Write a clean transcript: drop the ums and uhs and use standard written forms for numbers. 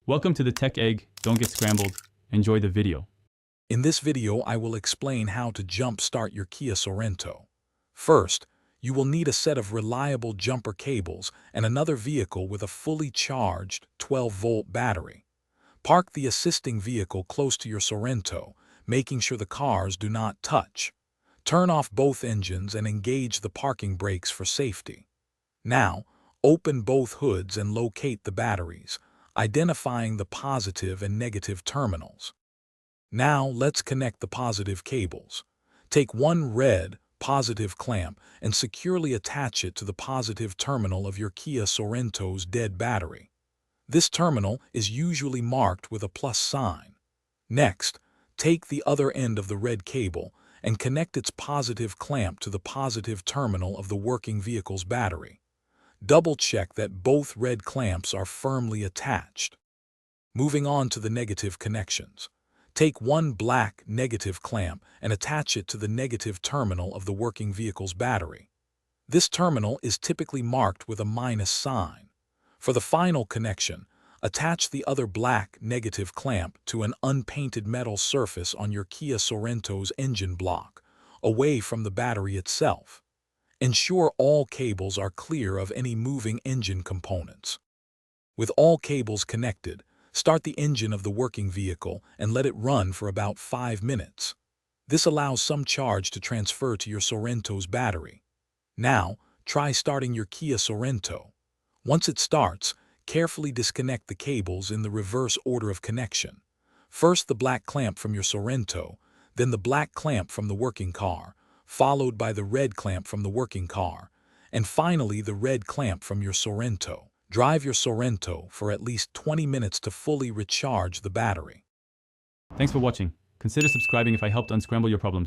Welcome to the Tech Egg. Don't get scrambled. Enjoy the video. In this video, I will explain how to jump-start your Kia Sorento. First, you will need a set of reliable jumper cables and another vehicle with a fully charged 12-volt battery. Park the assisting vehicle close to your Sorento, making sure the cars do not touch. Turn off both engines and engage the parking brakes for safety. Now, open both hoods and locate the batteries, identifying the positive and negative terminals. Now let's connect the positive cables. Take one red positive clamp and securely attach it to the positive terminal of your Kia Sorento's dead battery. This terminal is usually marked with a plus sign. Next, take the other end of the red cable and connect its positive clamp to the positive terminal of the working vehicle's battery. Double-check that both red clamps are firmly attached. Moving on to the negative connections. Take one black negative clamp and attach it to the negative terminal of the working vehicle's battery. This terminal is typically marked with a minus sign. For the final connection, attach the other black negative clamp to an unpainted metal surface on your Kia Sorento's engine block, away from the battery itself. Ensure all cables are clear of any moving engine components. With all cables connected, start the engine of the working vehicle and let it run for about 5 minutes. This allows some charge to transfer to your Sorento's battery. Now, try starting your Kia Sorento. Once it starts, carefully disconnect the cables in the reverse order of connection. First the black clamp from your Sorento, then the black clamp from the working car, followed by the red clamp from the working car, and finally the red clamp from your Sorento. Drive your Sorento for at least 20 minutes to fully recharge the battery. Thanks for watching. Consider subscribing if I helped unscramble your problems.